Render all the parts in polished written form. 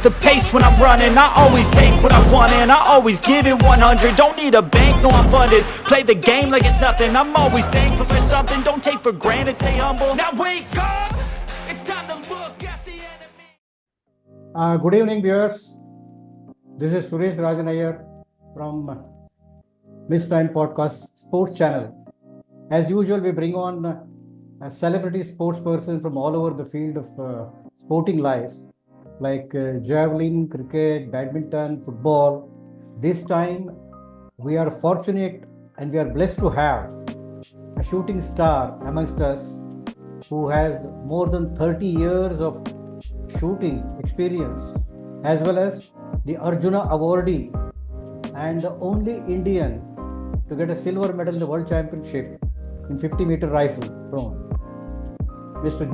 the pace when I'm running. I always take what I want and I always give it 100. Don't need a bank, no I'm funded. Play the game like it's nothing. I'm always thankful for something. Don't take for granted, stay humble. Now wake up, it's time to look at the enemy. Good evening, viewers. This is Suresh Rajan Iyer from Miss Time Podcast Sports Channel. As usual, we bring on a celebrity sports person from all over the field of sporting life, like javelin, cricket, badminton, football. This time, we are fortunate and we are blessed to have a shooting star amongst us who has more than 30 years of shooting experience, as well as the Arjuna Awardee and the only Indian to get a silver medal in the World Championship in 50-meter rifle thrown, Mr.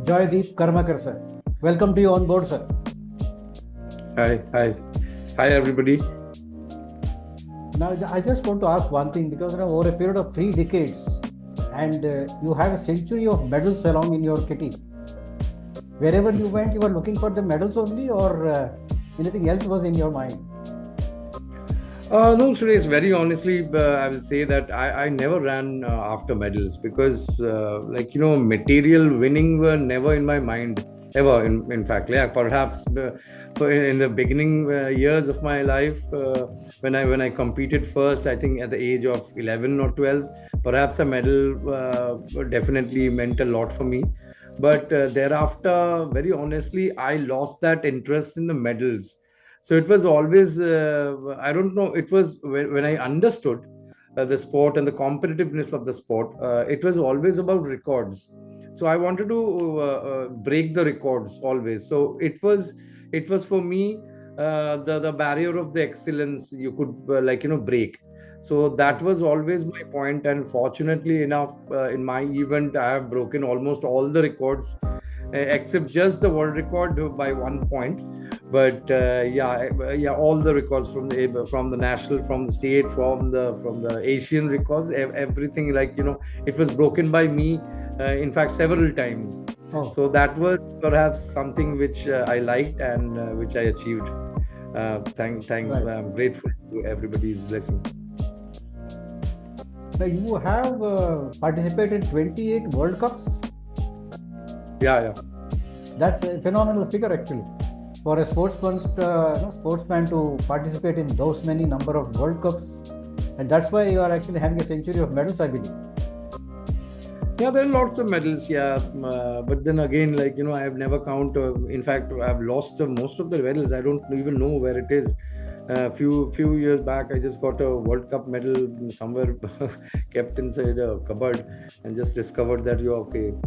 Joydeep Karmakar, sir. Welcome to you on board, sir. Hi, everybody. Now, I just want to ask one thing, because over a period of 3 decades, and you have a century of medals along in your kitty. Wherever you went, you were looking for the medals only, or anything else was in your mind? No, Suresh, very honestly, I will say that I never ran after medals because, material winning were never in my mind, ever. In fact, yeah, perhaps in the beginning years of my life, when I competed first, I think at the age of 11 or 12, perhaps a medal definitely meant a lot for me. But thereafter, very honestly, I lost that interest in the medals. So it was always, I don't know, it was when I understood the sport and the competitiveness of the sport, it was always about records. So I wanted to break the records always. So it was for me, the barrier of the excellence you could break. So that was always my point. And fortunately enough, in my event, I have broken almost all the records, except just the world record by 1 point. But all the records from the national, from the state, from the Asian records, everything, it was broken by me. In fact, several times. Oh. So that was perhaps something which I liked and which I achieved. Right. I'm grateful to everybody's blessing. Now, you have participated in 28 World Cups. Yeah. That's a phenomenal figure, actually, for a sportsman to participate in those many number of World Cups. And that's why you are actually having a century of medals, I believe. Yeah, there are lots of medals, but then again, I have never counted. In fact, I've lost most of the medals. I don't even know where it is. A few years back, I just got a World Cup medal somewhere kept inside a cupboard, and just discovered that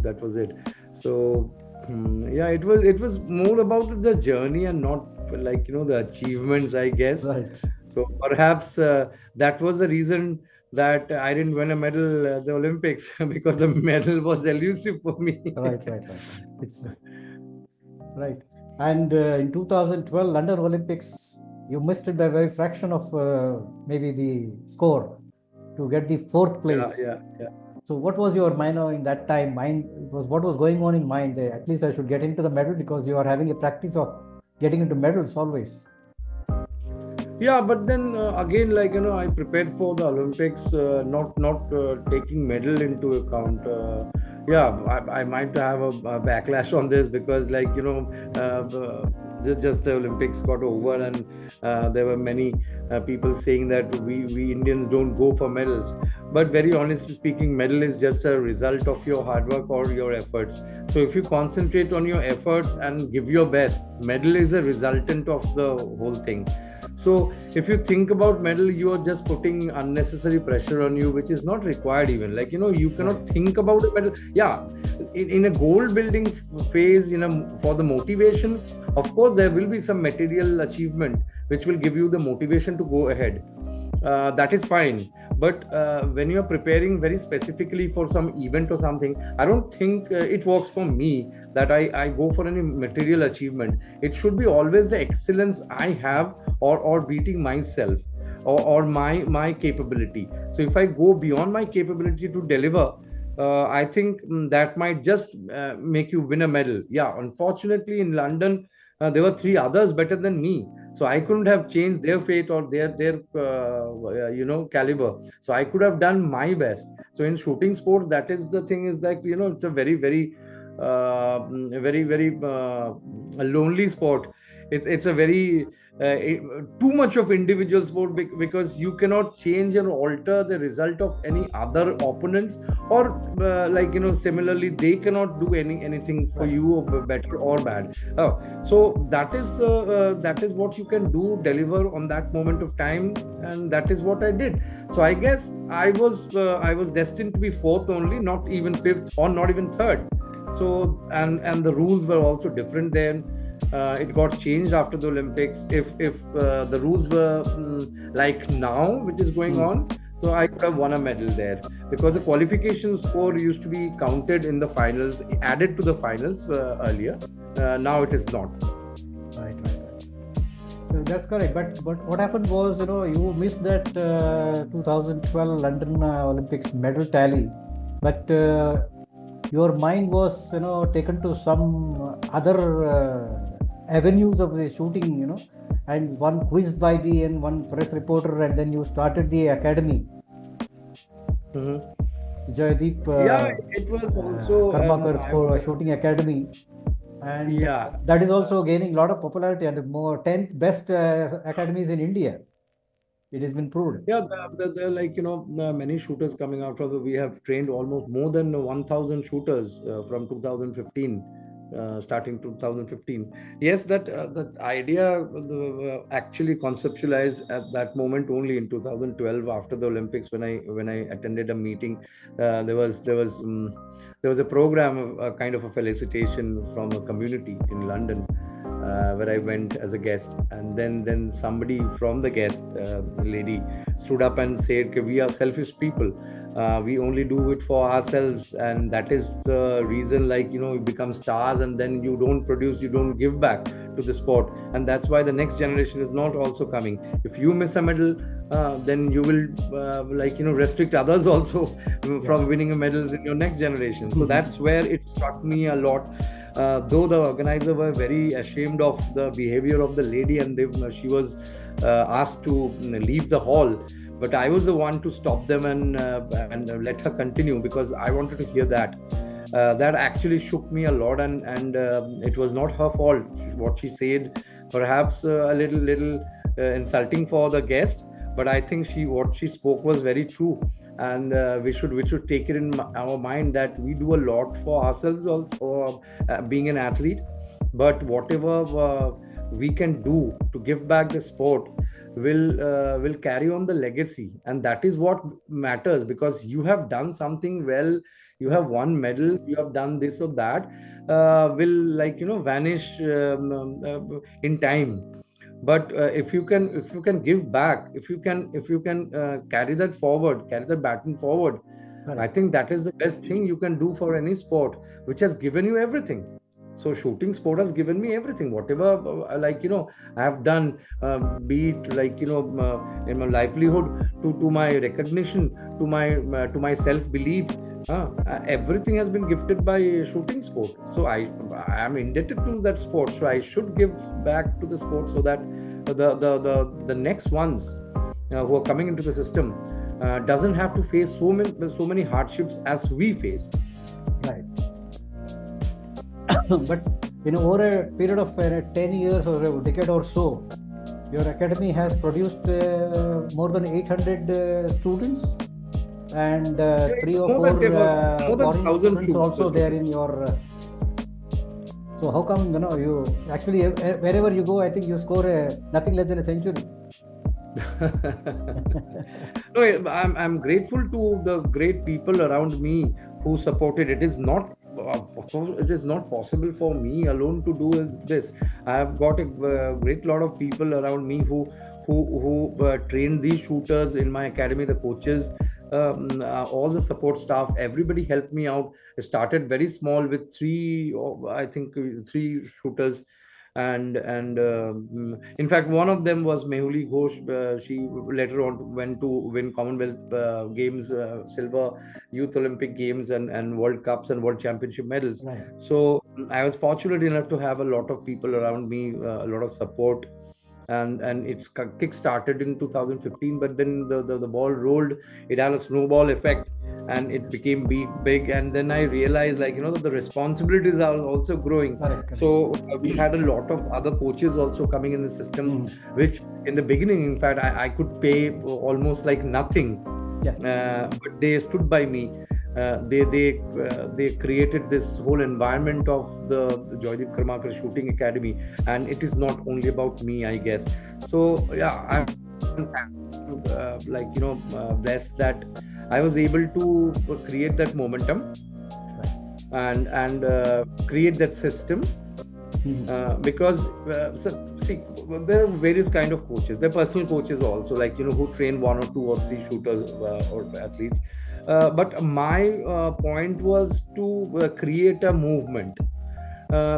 that was it. So it was more about the journey and not the achievements, I guess. Right. So perhaps that was the reason that I didn't win a medal at the Olympics, because the medal was elusive for me. Right. It's right. And in 2012 London Olympics, you missed it by a very fraction of maybe the score to get the 4th place. Yeah. So what was your mind in that time? What was going on in mind there? At least I should get into the medal, because you are having a practice of getting into medals always. Yeah, but then again, I prepared for the Olympics, not taking medal into account. I might have a backlash on this, because just the Olympics got over, and there were many people saying that we Indians don't go for medals. But very honestly speaking, medal is just a result of your hard work or your efforts. So if you concentrate on your efforts and give your best, medal is a resultant of the whole thing. So if you think about medal, you are just putting unnecessary pressure on you, which is not required even. You cannot think about a medal. Yeah, in a goal building phase, for the motivation, of course, there will be some material achievement which will give you the motivation to go ahead. That is fine. But when you are preparing very specifically for some event or something, I don't think it works for me that I go for any material achievement. It should be always the excellence I have, or beating myself, or my capability. So if I go beyond my capability to deliver, I think that might just make you win a medal. Yeah, unfortunately in London, there were three others better than me. So I couldn't have changed their fate or their caliber. So I could have done my best. So in shooting sports, that is the thing, is like, it's a very very a lonely sport. It's a very too much of individual sport, because you cannot change or alter the result of any other opponents, or similarly they cannot do anything for you, or better or bad. So that is what you can do, deliver on that moment of time, and that is what I did. So I guess I was destined to be fourth only, not even fifth or not even third. So and the rules were also different then. It got changed after the Olympics. If the rules were like now, which is going on, so I could have won a medal there, because the qualification score used to be counted in the finals, added to the finals earlier. Now it is not. Right. So that's correct. But what happened was, you missed that 2012 London Olympics medal tally, but your mind was, taken to some other avenues of the shooting, and one quizzed by the and one press reporter, and then you started the academy. Joydeep It was also Karmakar Shooting Academy, and that is also gaining a lot of popularity, and more 10th best academies in India. It has been proved. Many shooters coming out from we have trained almost more than 1,000 shooters from 2015. Starting 2015. Yes, that idea actually conceptualized at that moment only in 2012 after the Olympics, when I attended a meeting. There was a program, a kind of a felicitation from a community in London, where I went as a guest, and then somebody from the guest, lady, stood up and said, we are selfish people, we only do it for ourselves, and that is the reason, we become stars, and then you don't produce, you don't give back to the sport, and that's why the next generation is not also coming. If you miss a medal, then you will restrict others also from winning medals in your next generation. So that's where it struck me a lot. Though the organizer were very ashamed of the behavior of the lady, and she was asked to leave the hall, but I was the one to stop them and let her continue, because I wanted to hear that. That actually shook me a lot, and it was not her fault. What she said, perhaps a little insulting for the guest, but I think what she spoke was very true. And we should take it in our mind that we do a lot for ourselves also, being an athlete, but whatever we can do to give back the sport will carry on the legacy, and that is what matters, because you have done something well, you have won medals, you have done this or that, will vanish in time. But if you can give back, if you can carry that forward, carry the baton forward, Right. I think that is the best thing you can do for any sport, which has given you everything. So shooting sport has given me everything, whatever I have done, be it in my livelihood, to my recognition, to my self-belief. Everything has been gifted by shooting sport. So I am indebted to that sport. So I should give back to the sport, so that the next ones who are coming into the system doesn't have to face so many hardships as we faced. Right. But over a period of 10 years or a decade or so, your academy has produced more than 800 students, and 3 or 4 more than foreign 1,000 students also there in your. So how come you actually wherever you go, I think you score nothing less than a century. No, I'm grateful to the great people around me who supported. It is not, of course, it is not possible for me alone to do this. I have got a great lot of people around me who trained these shooters in my academy, the coaches, all the support staff, everybody helped me out. I started very small with three shooters, and in fact, one of them was Mehuli Ghosh. She later on went to win Commonwealth Games, silver, Youth Olympic Games, and World Cups and World Championship medals. Right. So I was fortunate enough to have a lot of people around me, a lot of support, and it's kick started in 2015. But then the ball rolled. It had a snowball effect, and it became big. And then I realized, like, that the responsibilities are also growing. Correct. So we had a lot of other coaches also coming in the system, which in the beginning, in fact, I could pay almost like nothing. Yeah. But they stood by me. They created this whole environment of the Joydeep Karmakar Shooting Academy, and it is not only about me, I guess. So yeah, I'm blessed that I was able to create that momentum and create that system. Because see, there are various kind of coaches. There are personal coaches also, like, who train 1 or 2 or 3 shooters or athletes. But my point was to create a movement.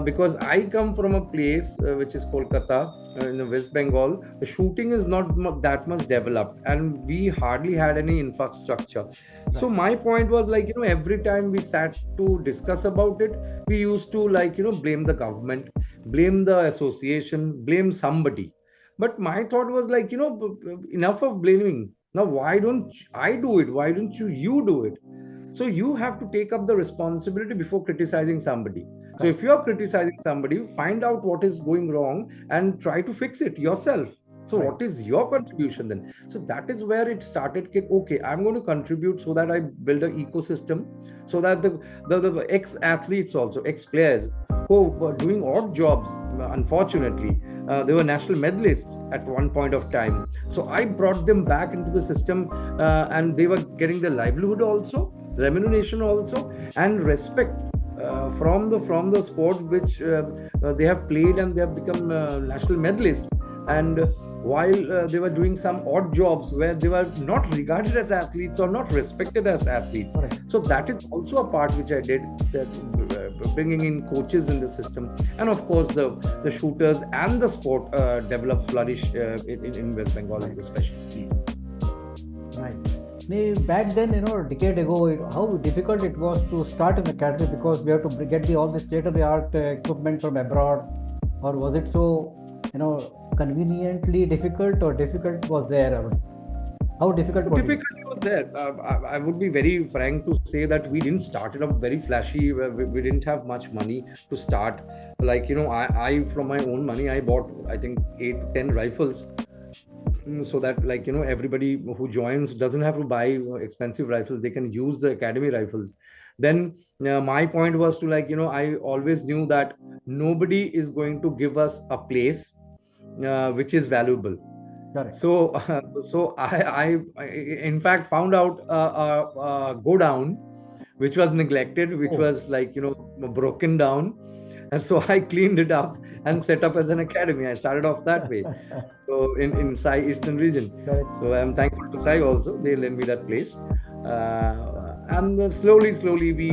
Because I come from a place which is Kolkata, in the West Bengal. The shooting is not that much developed, and we hardly had any infrastructure. So my point was, like, every time we sat to discuss about it, we used to, like, blame the government, blame the association, blame somebody. But my thought was, like, enough of blaming. Now, why don't I do it? Why don't you do it? So you have to take up the responsibility before criticizing somebody. So if you are criticizing somebody, find out what is going wrong and try to fix it yourself. So what is your contribution then? So that is where it started. Okay, I'm going to contribute so that I build an ecosystem, so that the ex-athletes also, ex-players who were doing odd jobs, unfortunately, they were national medalists at one point of time. So I brought them back into the system, and they were getting their livelihood also, remuneration also, and respect from the sport which they have played, and they have become national medalists. And while they were doing some odd jobs where they were not regarded as athletes or not respected as athletes. So that is also a part which I did, that bringing in coaches in the system. And of course the shooters and the sport flourish in West Bengal especially. Right. Back then, a decade ago, how difficult it was to start an academy, because we have to get all the state-of-the-art equipment from abroad, or was it so, conveniently difficult, or difficult was there? How difficult was it? Difficulty was there. I would be very frank to say that we didn't start it up very flashy. We didn't have much money to start. Like, I from my own money, I bought, I think, 8 to 10 rifles. So that, like, everybody who joins doesn't have to buy expensive rifles. They can use the academy rifles. Then my point was to, like, I always knew that nobody is going to give us a place which is valuable. Correct. So I in fact found out a go down which was neglected, which was, like, broken down. And so I cleaned it up and set up as an academy. I started off that way. So in Sai Eastern region. Correct. So I'm thankful to Sai also. They lent me that place. And slowly we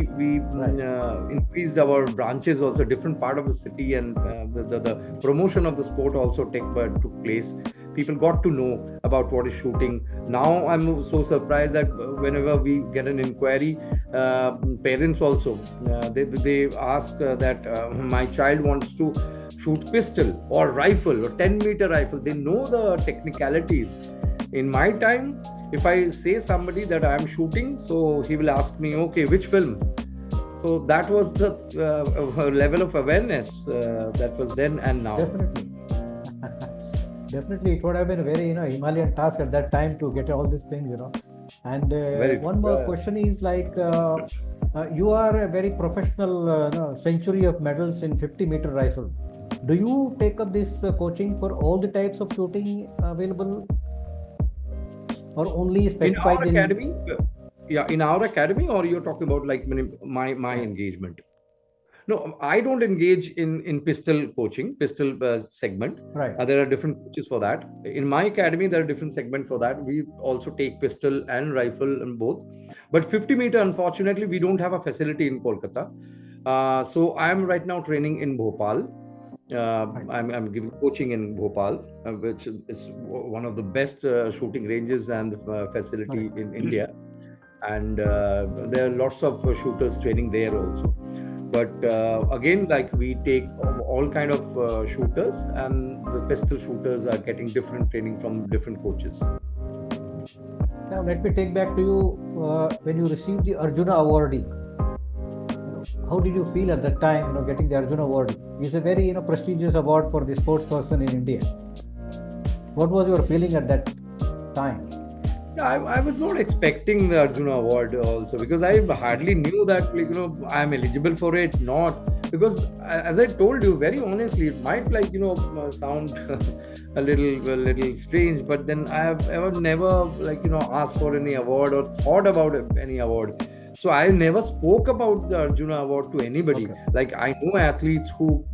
increased our branches also, different part of the city, and the promotion of the sport also took place. People got to know about what is shooting. Now I'm so surprised that whenever we get an inquiry, parents also, they ask that my child wants to shoot pistol or rifle or 10-meter rifle. They know the technicalities. In my time, if I say somebody that I am shooting, so he will ask me, okay, which film? So that was the level of awareness that was then and now. Definitely. Definitely, it would have been a very Himalayan task at that time to get all these things. And one more question is, like, you are a very professional, century of medals in 50-meter rifle. Do you take up this coaching for all the types of shooting available, or only specified in our academy? Yeah, in our academy, or you're talking about, like, my engagement? No, I don't engage in pistol coaching, pistol segment. Right. There are different coaches for that. In my academy, there are different segments for that. We also take pistol and rifle and both. But 50-meter, unfortunately, we don't have a facility in Kolkata. So I am right now training in Bhopal. I'm giving coaching in Bhopal, which is one of the best shooting ranges and facility in India. And there are lots of shooters training there also. But again, like we take all kind of shooters, and the pistol shooters are getting different training from different coaches. Now let me take back to you when you received the Arjuna Awardee. How did you feel at that time? Getting the Arjuna Awardee. It's a very prestigious award for the sports person in India. What was your feeling at that time? Yeah, I was not expecting the Arjuna Award also, because I hardly knew that, like, I'm eligible for it. Not because, as I told you very honestly, it might sound a little strange, but then I have never asked for any award or thought about any award. So I never spoke about the Arjuna Award to anybody. Okay. Like, I know athletes who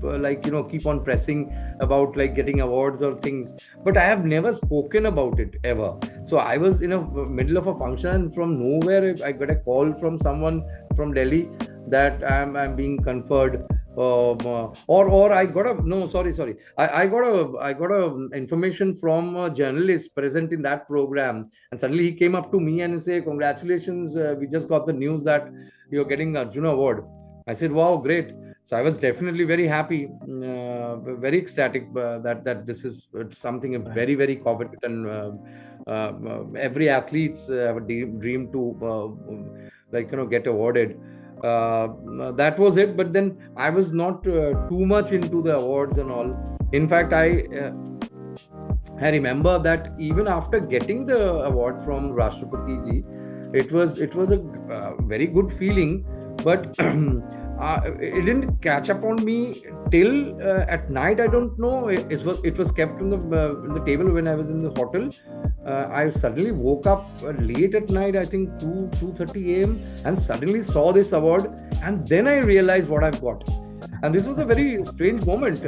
keep on pressing about getting awards or things, but I have never spoken about it ever. So I was in a middle of a function, and from nowhere I got a call from someone from Delhi that I'm being conferred. Or I got a no sorry I got a information from a journalist present in that program, and suddenly he came up to me and he said, "Congratulations, we just got the news that you're getting Arjuna Award." I said, "Wow, great." So I was definitely very happy, very ecstatic that this is something very, very coveted, and every athlete's have a dream to get awarded. That was it. But then I was not too much into the awards and all. In fact, I remember that even after getting the award from Rashtrapati ji, it was a very good feeling, but it didn't catch up on me till at night. I don't know. It was kept in the table when I was in the hotel. I suddenly woke up late at night, I think 2:30 a.m., and suddenly saw this award, and then I realized what I've got. And this was a very strange moment,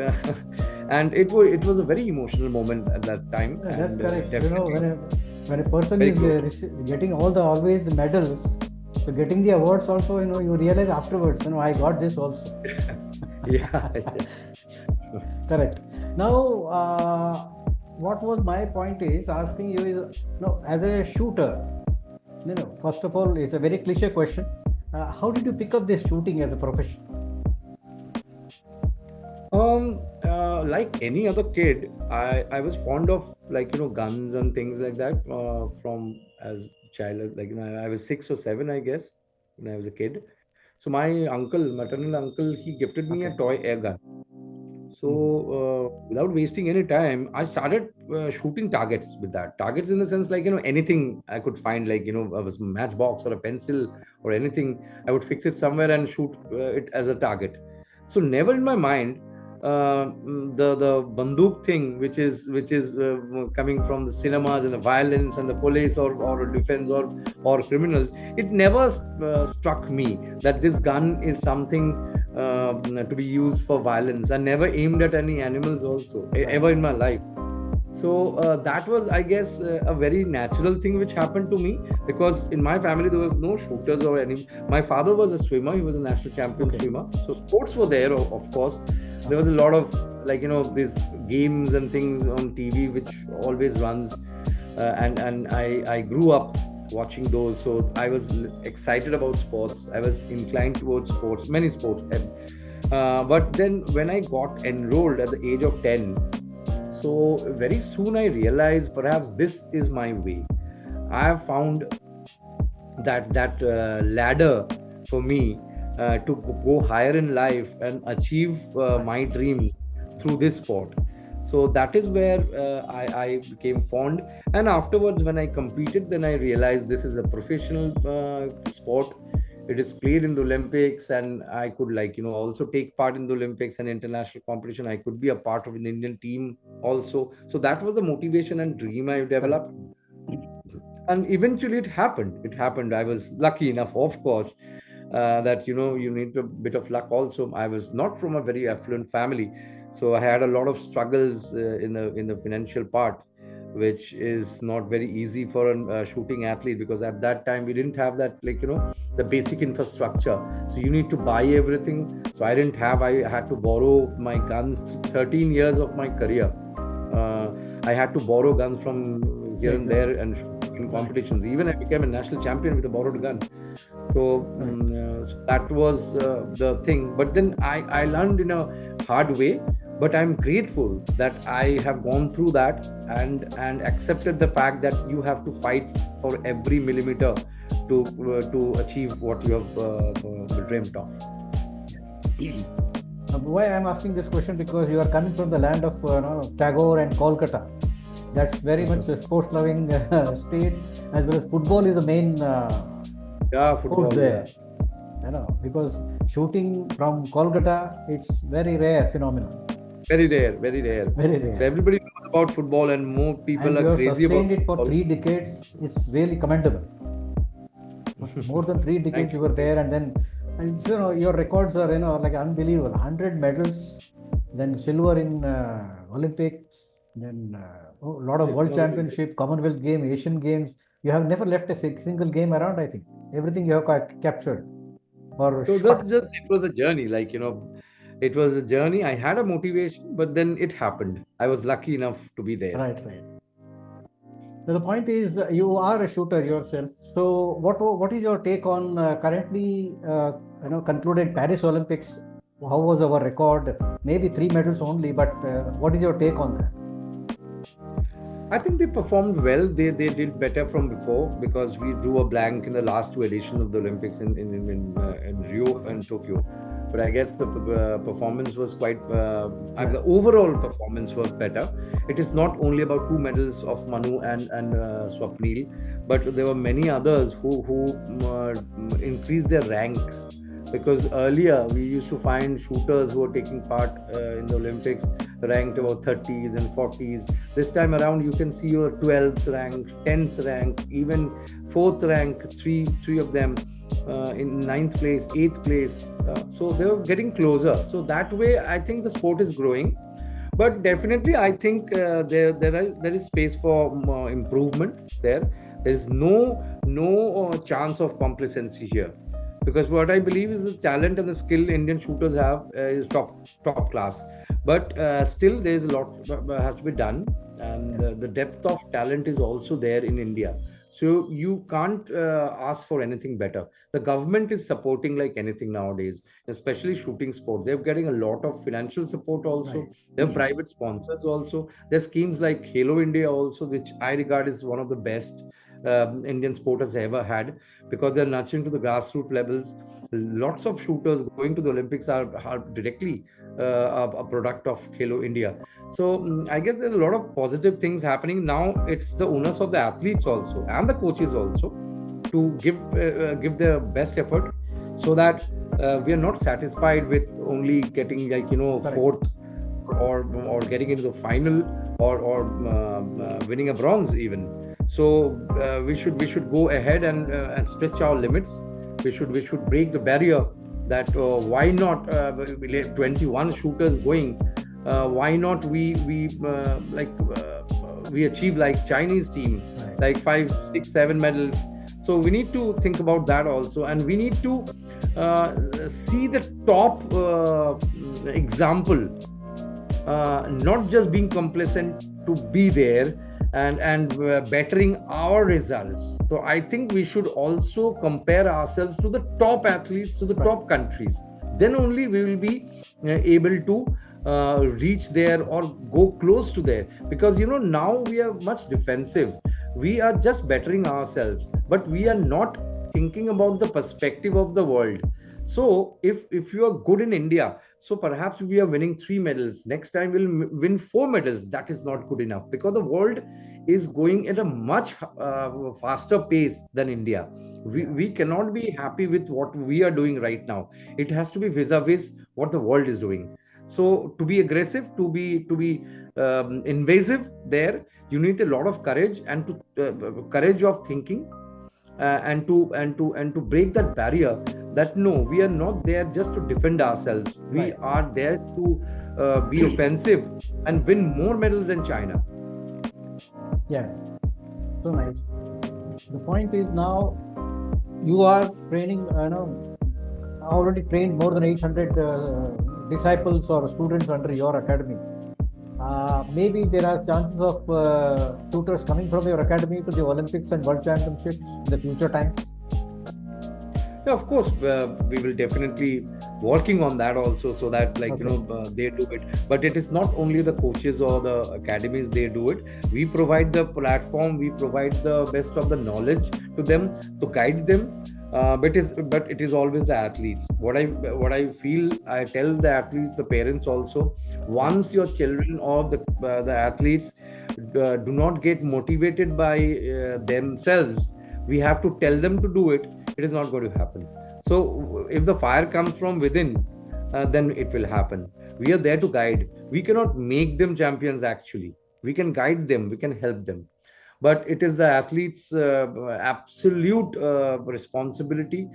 and it was a very emotional moment at that time. Yeah, that's And correct. definitely When a person very is good. getting always the medals, so getting the awards also, you realize afterwards, I got this also. Yeah. Correct. Now, what was my point is asking you is, as a shooter, first of all, it's a very cliche question. How did you pick up this shooting as a profession? Like any other kid, I was fond of guns and things like that from as child. I was 6 or 7, I guess, when I was a kid. So my maternal uncle, he gifted me a Okay. toy air gun. So without wasting any time, I started shooting targets with that. Targets in the sense anything I could find, a matchbox or a pencil or anything, I would fix it somewhere and shoot it as a target. So never in my mind the banduk thing, which is coming from the cinemas and the violence and the police or defense or criminals. It never struck me that this gun is something to be used for violence. I never aimed at any animals also ever in my life. So that was, I guess, a very natural thing which happened to me, because in my family there was no shooters or any. My father was a swimmer; he was a national champion swimmer. So sports were there, of course. There was a lot of these games and things on TV which always runs, and I grew up watching those. So I was excited about sports. I was inclined towards sports, many sports. But then when I got enrolled at the age of 10, so very soon I realized perhaps this is my way. I have found that ladder for me to go higher in life and achieve my dream through this sport. So that is where I became fond. And afterwards, when I competed, then I realized this is a professional sport. It is played in the Olympics, and I could also take part in the Olympics and international competition. I could be a part of an Indian team also. So that was the motivation and dream I developed. And eventually it happened. I was lucky enough, of course, that you need a bit of luck also. I was not from a very affluent family, so I had a lot of struggles in the financial part. which is not very easy for a shooting athlete, because at that time we didn't have that, the basic infrastructure. So you need to buy everything. So I had to borrow my guns. 13 years of my career, I had to borrow guns from here and there and in competitions. Even I became a national champion with a borrowed gun. So that was the thing. But then I learned in a hard way. But I'm grateful that I have gone through that and accepted the fact that you have to fight for every millimeter to achieve what you have dreamt of. Why I'm asking this question, because you are coming from the land of Tagore and Kolkata. That's very much a sports-loving state, as well as football is the main Football sport there. Because shooting from Kolkata, it's very rare phenomenon. Very rare, very rare. Very rare. So everybody knows about football, and more people and are crazy about sustained it for football. 3 decades. It's really commendable. More than 3 decades you were there, and then your records are like unbelievable. 100 medals, then silver in Olympic, then a lot of world championship, Commonwealth game, Asian games. You have never left a single game around. I think everything you have captured. So it was a journey. It was a journey. I had a motivation, but then it happened. I was lucky enough to be there. Right. So the point is, you are a shooter yourself. So what is your take on currently concluded Paris Olympics? How was our record? Maybe 3 medals only, but what is your take on that? I think they performed well. They did better from before, because we drew a blank in the last 2 editions of the Olympics in Rio and Tokyo. But I guess the performance was the overall performance was better. It is not only about 2 medals of Manu and Swapnil, but there were many others who increased their ranks. Because earlier we used to find shooters who were taking part in the Olympics ranked about 30s and 40s. This time around, you can see your 12th rank, 10th rank, even 4th rank, three of them in 9th place, 8th place. So they were getting closer. So that way, I think the sport is growing. But definitely, I think there is space for improvement there. There is no chance of complacency here. Because what I believe is the talent and the skill Indian shooters have is top class. But still, there is a lot has to be done, and the depth of talent is also there in India. So you can't ask for anything better. The government is supporting like anything nowadays, especially shooting sports. They're getting a lot of financial support also. Right. They have private sponsors also. There's schemes like Halo India also, which I regard is one of the best Indian sport has ever had, because they're nurturing to the grassroots levels. Lots of shooters going to the Olympics are directly a product of Halo India. So I guess there's a lot of positive things happening now. It's the onus of the athletes also and the coaches also to give their best effort, so that we are not satisfied with only getting fourth or getting into the final or winning a bronze even. So we should go ahead and stretch our limits. We should break the barrier that why not 21 shooters going, why not we achieve like Chinese team, like 5, 6, 7 medals. So we need to think about that also, and we need to see the top example, not just being complacent to be there and bettering our results. So I think we should also compare ourselves to the top athletes, to the top countries. Then only we will be able to reach there or go close to there. Because now we are much defensive. We are just bettering ourselves, but we are not thinking about the perspective of the world. So if you are good in India, so perhaps we are winning 3 medals. Next time we'll win 4 medals. That is not good enough, because the world is going at a much faster pace than India. We cannot be happy with what we are doing right now. It has to be vis-a-vis what the world is doing. So to be aggressive, to be invasive there, you need a lot of courage and courage of thinking, and to break that barrier. That no, we are not there just to defend ourselves. We are there to be offensive and win more medals than China. Yeah, so nice. The point is now you are training, already trained more than 800 disciples or students under your academy. Maybe there are chances of shooters coming from your academy to the Olympics and World Championships in the future times. Yeah, of course, we will definitely working on that also, so that they do it. But it is not only the coaches or the academies they do it. We provide the platform, we provide the best of the knowledge to them to guide them. But it is always the athletes. What I feel, I tell the athletes, the parents also. Once your children or the athletes do not get motivated by themselves, we have to tell them to do it. It is not going to happen. So if the fire comes from within, then it will happen. We are there to guide. We cannot make them champions. Actually, we can guide them, we can help them, but it is the athletes absolute responsibility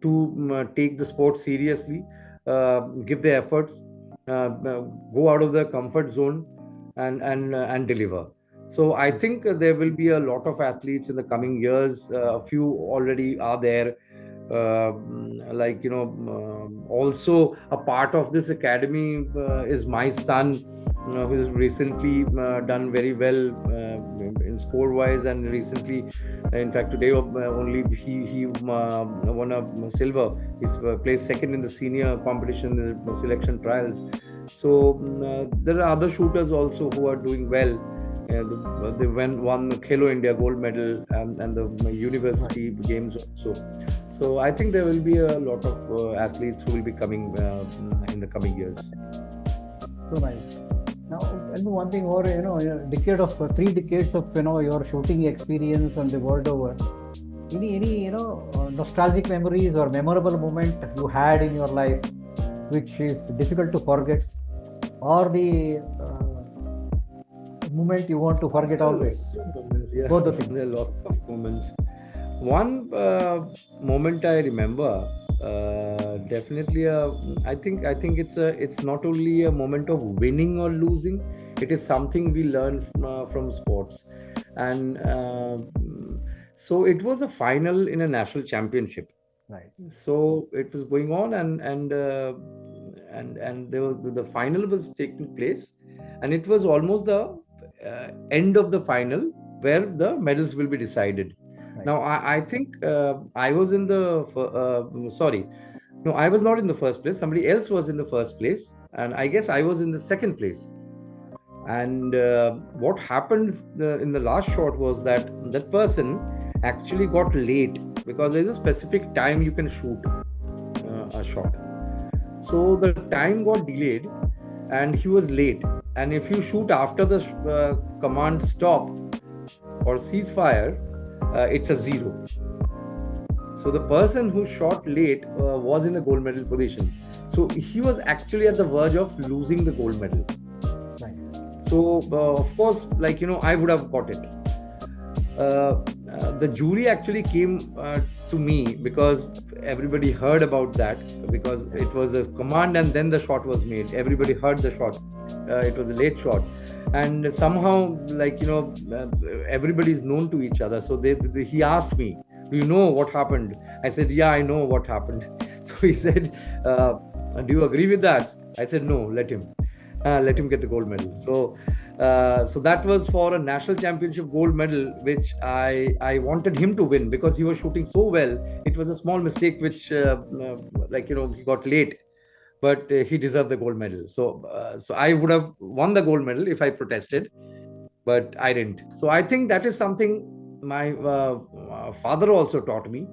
to take the sport seriously, give their efforts, go out of their comfort zone, and deliver. So I think there will be a lot of athletes in the coming years. A few already are there. Also a part of this academy is my son, who has recently done very well in score wise, and recently, in fact today only, he won a silver. He's placed second in the senior competition, the selection trials. So there are other shooters also who are doing well. They won the Khelo India gold medal and the university games also. So I think there will be a lot of athletes who will be coming in the coming years. So nice. Now, tell me one thing more. Decade of 3 decades of your shooting experience on the world over. Any nostalgic memories or memorable moment you had in your life, which is difficult to forget, or the moment you want to forget always? Yeah. Both the things. There are a lot of moments. One moment I remember, definitely. I think it's not only a moment of winning or losing. It is something we learn from sports, and so it was a final in a national championship. Right. So it was going on, and there was the final was taking place, and it was almost the end of the final where the medals will be decided. Right. Now I think I was in the I was not in the first place. Somebody else was in the first place, and I guess I was in the second place. And what happened in the last shot was that person actually got late, because there's a specific time you can shoot a shot. So the time got delayed and he was late. And if you shoot after the command stop or ceasefire, it's a 0. So the person who shot late was in the gold medal position. So he was actually at the verge of losing the gold medal. Right. So of course, I would have got it. The jury actually came to me, because everybody heard about that, because it was a command and then the shot was made. Everybody heard the shot. It was a late shot, and somehow everybody is known to each other. So he asked me, do you know what happened? I said, yeah, I know what happened. So he said, do you agree with that? I said, no, let him get the gold medal. So that was for a national championship gold medal, which I wanted him to win, because he was shooting so well. It was a small mistake which he got late, but he deserved the gold medal. So I would have won the gold medal if I protested, but I didn't. So I think that is something my father also taught me.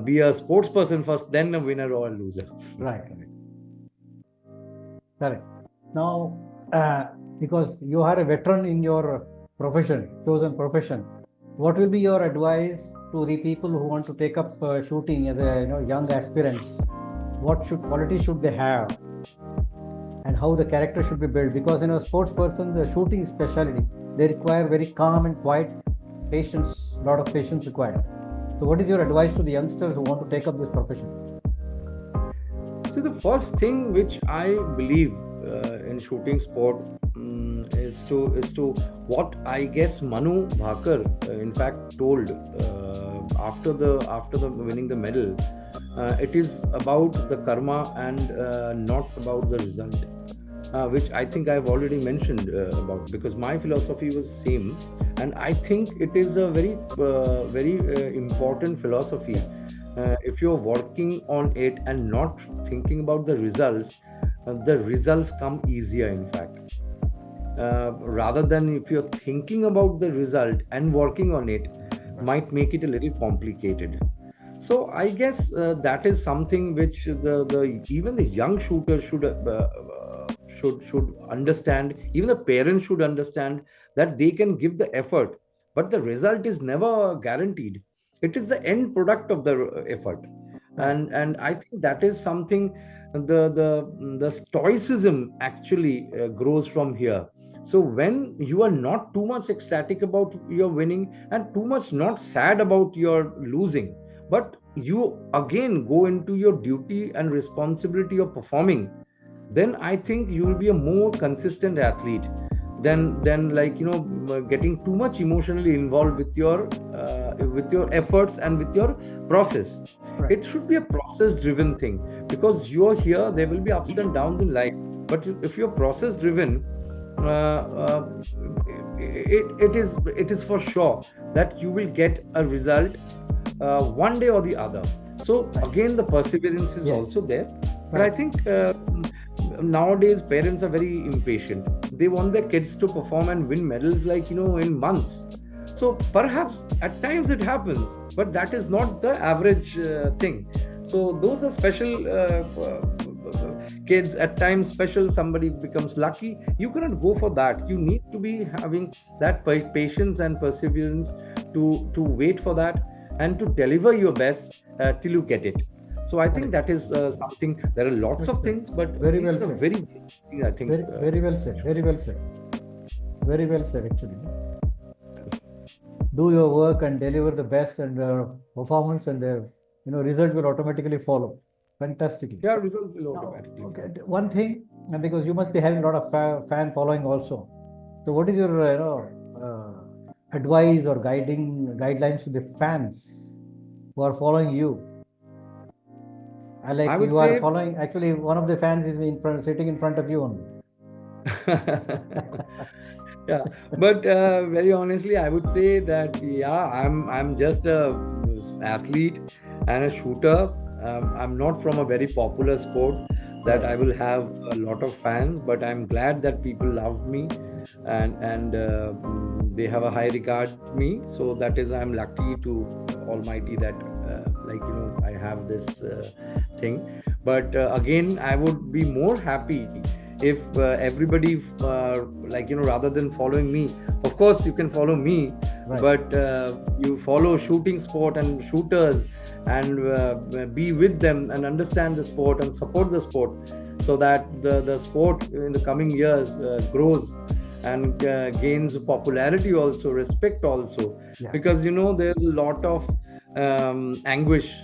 Be a sports person first, then a winner or a loser. Right. Correct. Now, because you are a veteran in your chosen profession, what will be your advice to the people who want to take up shooting as young aspirants? What qualities should they have, and how the character should be built? Because sports person, the shooting specialty, they require very calm and quiet patience, lot of patience required. So what is your advice to the youngsters who want to take up this profession? So the first thing which I believe in shooting sport is to what I guess Manu Bhakar in fact told after the winning the medal. It is about the karma and not about the result, which I think I've already mentioned about, because my philosophy was same, and I think it is a very important philosophy. If you're working on it and not thinking about the results come easier, in fact, rather than if you're thinking about the result and working on it, might make it a little complicated. So I guess that is something which the even the young shooters should understand. Even the parents should understand that they can give the effort, but the result is never guaranteed. It is the end product of the effort, and I think that is something the stoicism actually grows from here. So when you are not too much ecstatic about your winning and too much not sad about your losing, but you again go into your duty and responsibility of performing, then I think you will be a more consistent athlete than like getting too much emotionally involved with your efforts and with your process. Right. It should be a process driven thing, because you're here, there will be ups and downs in life, but if you're process driven, it is for sure that you will get a result one day or the other. So again, the perseverance is also there. But I think nowadays parents are very impatient. They want their kids to perform and win medals like in months. So perhaps at times it happens, but that is not the average thing. So those are special kids. At times special, somebody becomes lucky. You cannot go for that. You need to be having that patience and perseverance to wait for that and to deliver your best till you get it. So I think that is something. There are lots of things, but very well said. Very basic thing, I think. Very well said. Very well said. Very well said. Actually, do your work and deliver the best, and performance, and the result will automatically follow. Fantastically. Yeah, result will automatically. Okay. One thing, because you must be having a lot of fan following also. So, what is your advice or guidelines to the fans who are following you? Like you are following. Actually, one of the fans is sitting in front of you only. Yeah, but very honestly, I would say that I'm just a athlete and a shooter. I'm not from a very popular sport that I will have a lot of fans, but I'm glad that people love me and they have a high regard to me. So that is, I'm lucky to Almighty that I have this thing. But again, I would be more happy if everybody rather than following me, of course you can follow me, but you follow shooting sport and shooters and be with them and understand the sport and support the sport, so that the sport in the coming years grows and gains popularity also, respect also, because there's a lot of anguish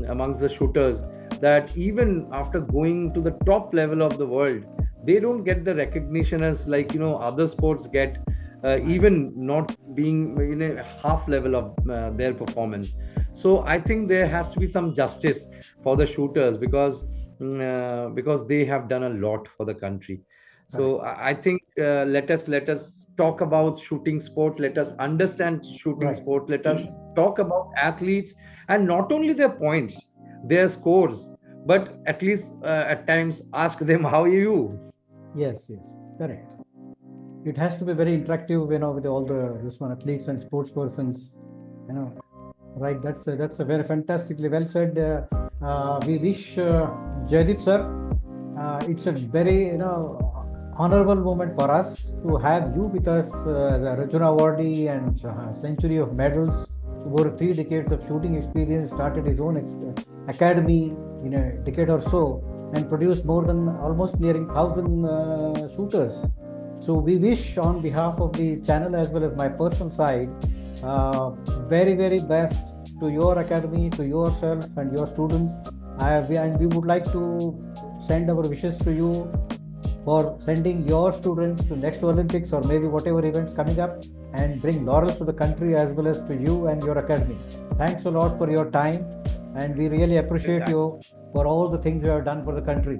amongst the shooters, that even after going to the top level of the world, they don't get the recognition as other sports get, even not being in a half level of their performance. So I think there has to be some justice for the shooters, because they have done a lot for the country. So I think let us talk about shooting sport. Let us understand shooting sport. Let us talk about athletes, and not only their points, their scores, but at least at times ask them, how are you? Yes, correct. It has to be very interactive, with all the athletes and sports persons, right? That's a very fantastically well said. We wish Joydeep sir, it's a very honorable moment for us to have you with us as a Arjuna Awardee and century of medals, over 3 decades of shooting experience, started his own academy in a decade or so, and produced more than almost nearing 1,000 shooters. So we wish, on behalf of the channel as well as my personal side, very, very best to your academy, to yourself and your students. And we would like to send our wishes to you for sending your students to next Olympics or maybe whatever events coming up, and bring laurels to the country as well as to you and your academy. Thanks a lot for your time, and we really appreciate you for all the things you have done for the country.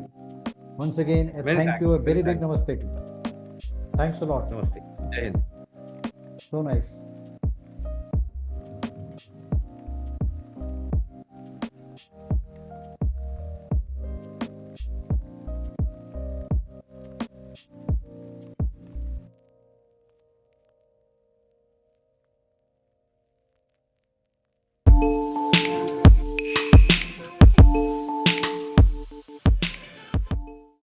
Once again, thank you, a very big namaste to you. Thanks a lot. Namaste. Jai Hind. So nice.